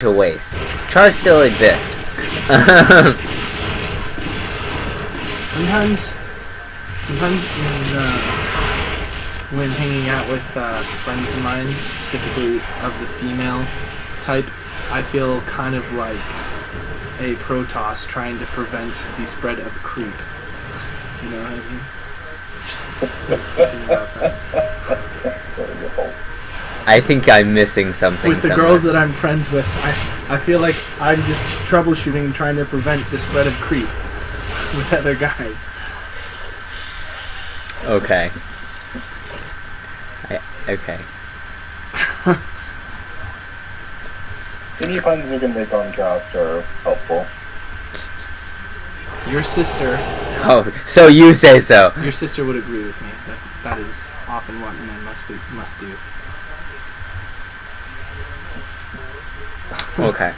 to waste. Chars still exist. Sometimes when hanging out with friends of mine, specifically of the female type, I feel kind of like a Protoss trying to prevent the spread of creep. You know what I mean? Just thinking about that. I think I'm missing something. With the girls that I'm friends with, I feel like I'm just troubleshooting and trying to prevent the spread of creep with other guys. Okay. Okay. Any puns you can make on cast are helpful. Your sister... Oh, so you say so. Your sister would agree with me. That is often what men must do. Okay.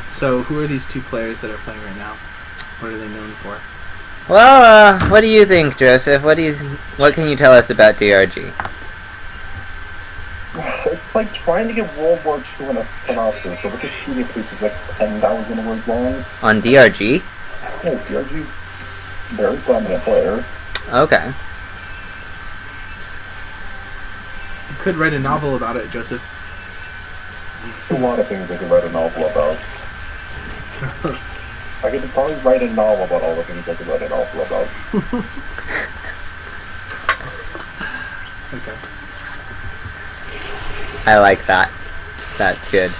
So, who are these two players that are playing right now? What are they known for? Well, what do you think, Joseph? What can you tell us about DRG? It's like trying to get World War II in a synopsis. The Wikipedia page is like 10,000 words long. On DRG? Yes, DRG's a very prominent player. Okay. You could write a novel about it, Joseph. There's a lot of things I could write a novel about. I could probably write a novel about all the things I could write a novel about. Okay. I like that. That's good.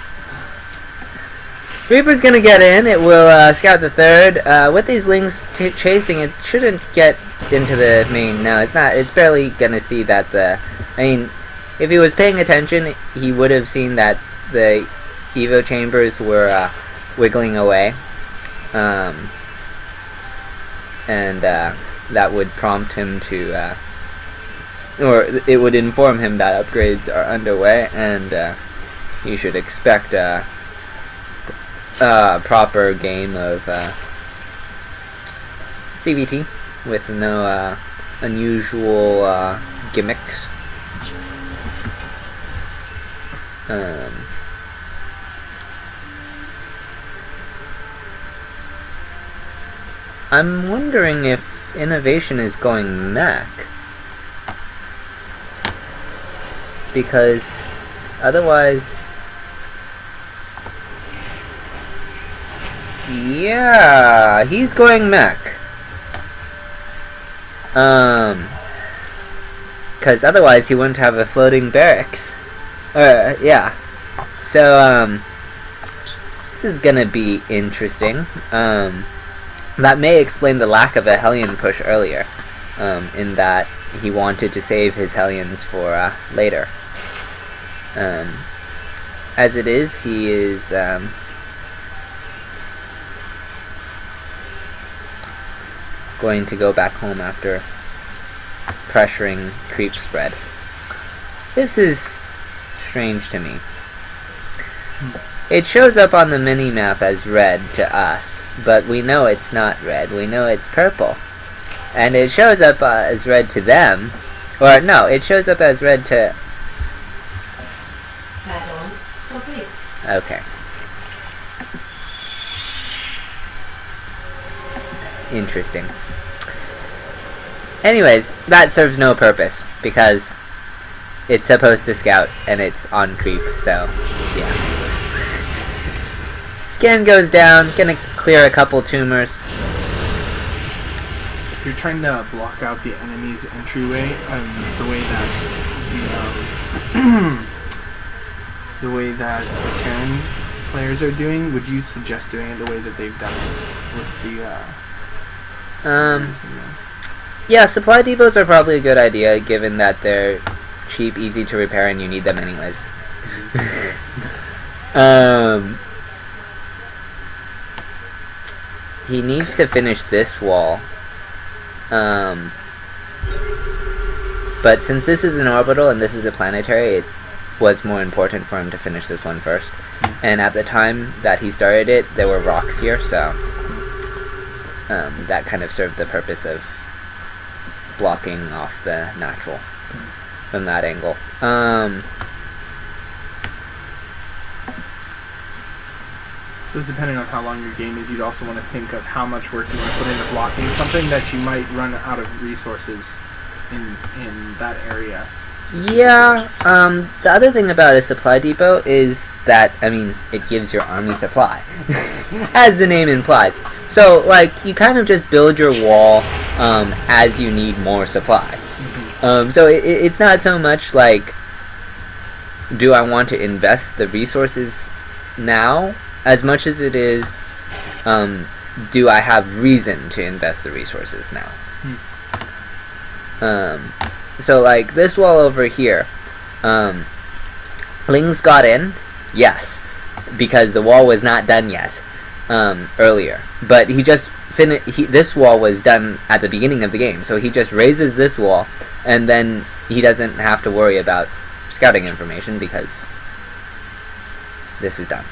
Reaper's gonna get in. It will scout the third. With these lings chasing, it shouldn't get into the main. No, it's not. It's barely gonna see that I mean, if he was paying attention, he would have seen that the Evo chambers were wiggling away. And that would prompt him to... or it would inform him that upgrades are underway, and you should expect a proper game of CVT with no unusual gimmicks. I'm wondering if innovation is going mech. Because otherwise... Yeah, he's going mech. Because otherwise he wouldn't have a floating barracks. Yeah. So, this is gonna be interesting. That may explain the lack of a Hellion push earlier, in that he wanted to save his Hellions for later. As it is, he is going to go back home after pressuring creep spread. This is strange to me. It shows up on the mini-map as red to us, but we know it's not red. We know it's purple. And it shows up as red to them. Or, no, it shows up as red to... Add-on complete. Okay. Interesting. Anyways, that serves no purpose, because it's supposed to scout, and it's on creep, so, yeah. Scan goes down, gonna clear a couple tumors. If you're trying to block out the enemy's entryway, the way that the way that the Terran players are doing, would you suggest doing it the way that they've done it with the yeah, supply depots are probably a good idea, given that they're cheap, easy to repair, and you need them anyways. He needs to finish this wall. But since this is an orbital and this is a planetary, it was more important for him to finish this one first. and at the time that he started it, there were rocks here, so that kind of served the purpose of blocking off the natural from that angle. I suppose depending on how long your game is, you'd also want to think of how much work you want to put into blocking something that you might run out of resources in that area. Yeah, the other thing about a supply depot is that, I mean, it gives your army supply, as the name implies. So, like, you kind of just build your wall as you need more supply. So it's not so much like, do I want to invest the resources now, as much as it is, do I have reason to invest the resources now? So, like, this wall over here, Lings got in, yes, because the wall was not done yet, earlier. But he just this wall was done at the beginning of the game, so he just raises this wall, and then he doesn't have to worry about scouting information, because this is done.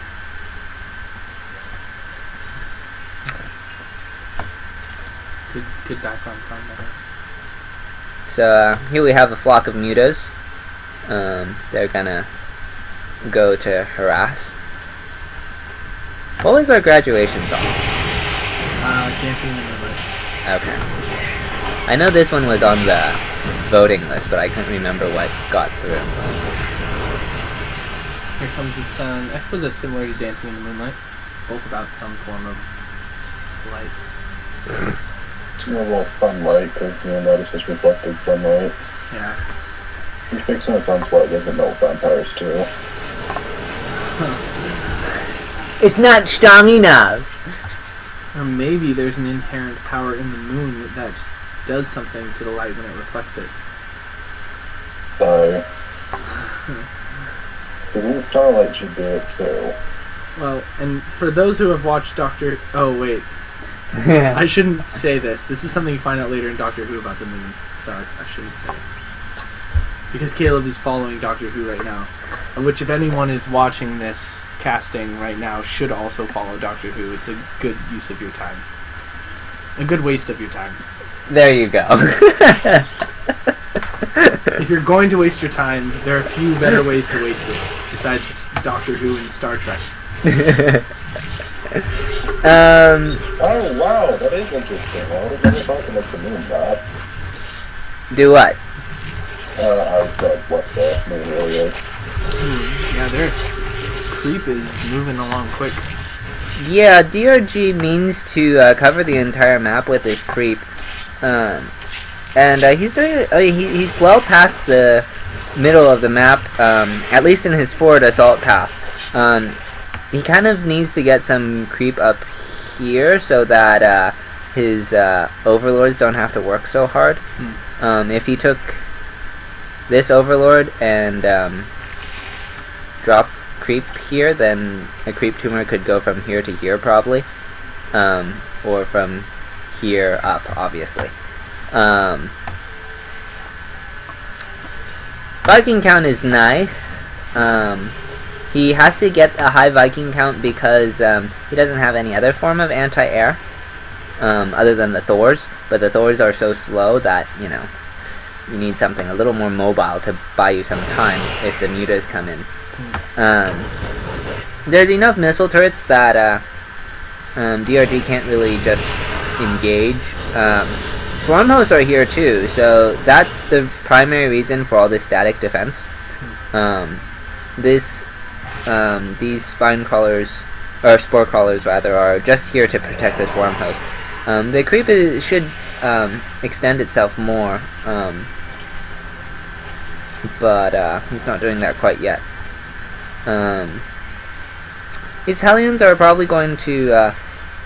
Good background sound there. So here we have a flock of mutas. They're gonna go to harass. What was our graduation song? Dancing in the Moonlight. Okay. I know this one was on the voting list, but I couldn't remember what got through. Here Comes the Sun. I suppose that's similar to Dancing in the Moonlight. Both about some form of light. Well, sunlight, because notice it's reflected sunlight. Yeah. Which makes no sense why it doesn't melt vampires too. It's not strong enough! Or maybe there's an inherent power in the moon that does something to the light when it reflects it. So, isn't starlight should do it too? Well, and for those who have watched Oh, wait. I shouldn't say this. This is something you find out later in Doctor Who about the moon, so I shouldn't say it. Because Caleb is following Doctor Who right now, which if anyone is watching this casting right now should also follow Doctor Who. It's a good use of your time. A good waste of your time. There you go. If you're going to waste your time, there are a few better ways to waste it, besides Doctor Who and Star Trek. Oh wow, that is interesting. I would have never thought to make the moon that. Do what? I've read what the moon really is. Yeah, their creep is moving along quick. Yeah, DRG means to cover the entire map with his creep. And he's doing he's well past the middle of the map, at least in his forward assault path. He kind of needs to get some creep up here so that his overlords don't have to work so hard. If he took this overlord and drop creep here, then a creep tumor could go from here to here probably, or from here up, obviously. Viking count is nice. He has to get a high Viking count because he doesn't have any other form of anti-air other than the Thors, but the Thors are so slow that, you know, you need something a little more mobile to buy you some time if the mutas come in. There's enough missile turrets that DRG can't really just engage. Swarm hosts are here too, so that's the primary reason for all this static defense. These spine crawlers, or spore crawlers rather, are just here to protect the swarm host. The creep should extend itself more, but he's not doing that quite yet. These Hellions are probably going to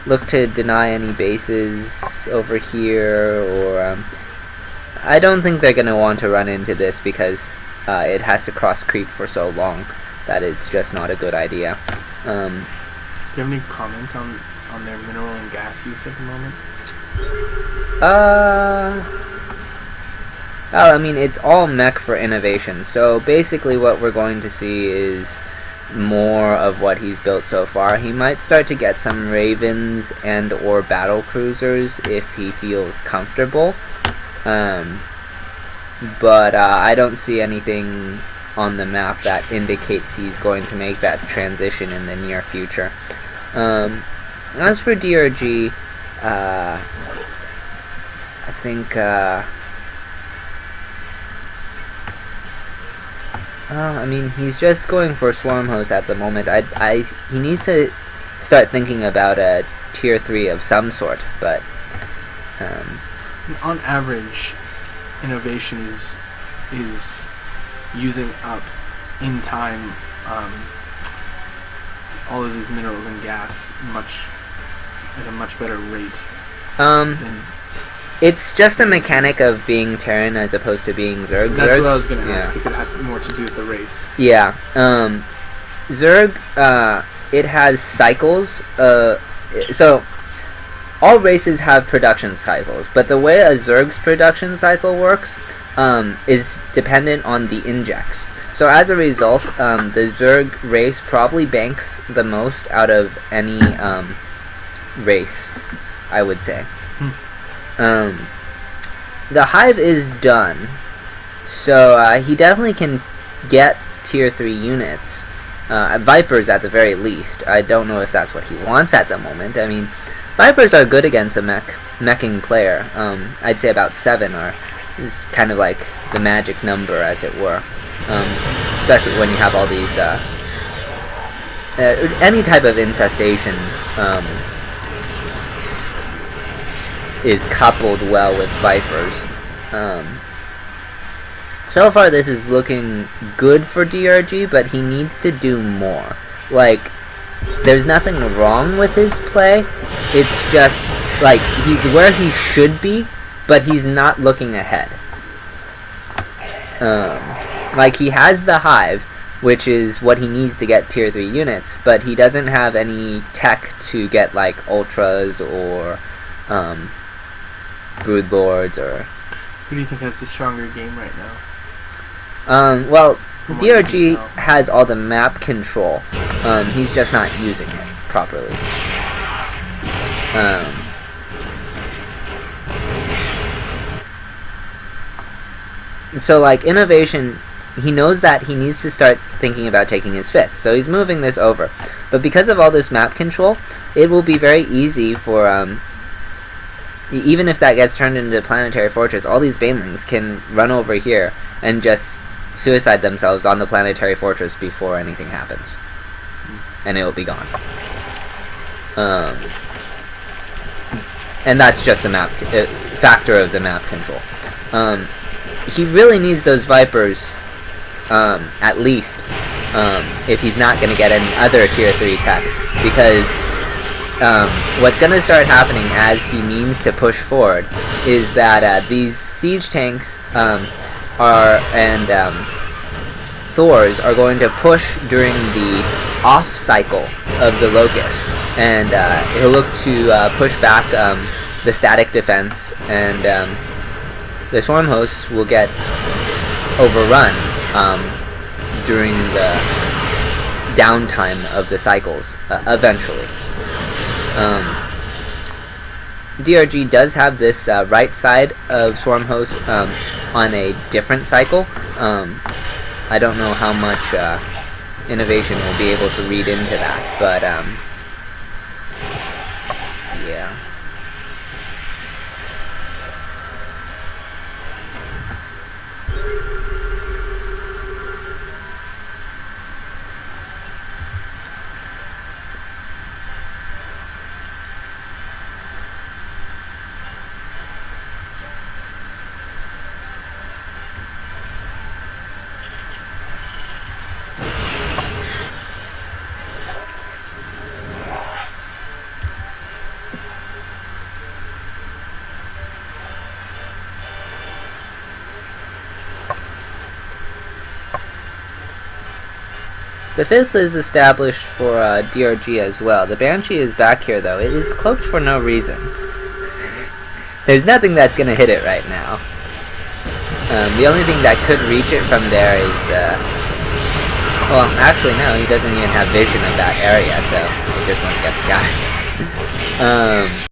look to deny any bases over here, or I don't think they're going to want to run into this because it has to cross creep for so long that it's just not a good idea. Do you have any comments on their mineral and gas use at the moment? Well, I mean, it's all mech for innovation, so basically what we're going to see is more of what he's built so far. He might start to get some Ravens and or battle cruisers if he feels comfortable. But I don't see anything on the map that indicates he's going to make that transition in the near future. As for DRG, I think I mean, he's just going for Swarm Host at the moment. He needs to start thinking about a tier 3 of some sort, but on average, innovation is using up in time all of his minerals and gas at a much better rate. It's just a mechanic of being Terran as opposed to being Zerg. That's what I was going to ask, if it has more to do with the race. Yeah. Zerg, it has cycles. So, all races have production cycles, but the way a Zerg's production cycle works is dependent on the injects. So as a result, the Zerg race probably banks the most out of any race, I would say. The Hive is done, so he definitely can get tier 3 units. Vipers at the very least. I don't know if that's what he wants at the moment. I mean, Vipers are good against a meching player. I'd say about 7 is kind of like the magic number, as it were. Especially when you have all these any type of infestation is coupled well with Vipers. So far this is looking good for DRG, but he needs to do more. Like, there's nothing wrong with his play, it's just, like, he's where he should be, but he's not looking ahead. Like, he has the Hive, which is what he needs to get tier 3 units, but he doesn't have any tech to get, like, Ultras or Broodlords or... Who do you think has the stronger game right now? Well, DRG has all the map control. He's just not using it properly. So, like, innovation, he knows that he needs to start thinking about taking his 5th, so he's moving this over. But because of all this map control, it will be very easy for, even if that gets turned into Planetary Fortress, all these Banelings can run over here and just suicide themselves on the Planetary Fortress before anything happens. And it will be gone. And that's just a map factor of the map control. He really needs those Vipers, at least, if he's not going to get any other tier 3 tech, because what's going to start happening as he means to push forward is that these siege tanks and Thors are going to push during the off cycle of the Locust, and he'll look to push back the static defense, and the Swarm hosts will get overrun during the downtime of the cycles eventually. DRG does have this right side of Swarm host on a different cycle. I don't know how much innovation will be able to read into that, but yeah. The 5th is established for DRG as well. The Banshee is back here, though. It is cloaked for no reason. There's nothing that's going to hit it right now. The only thing that could reach it from there is Well, actually, no, he doesn't even have vision of that area, so it just won't get scattered.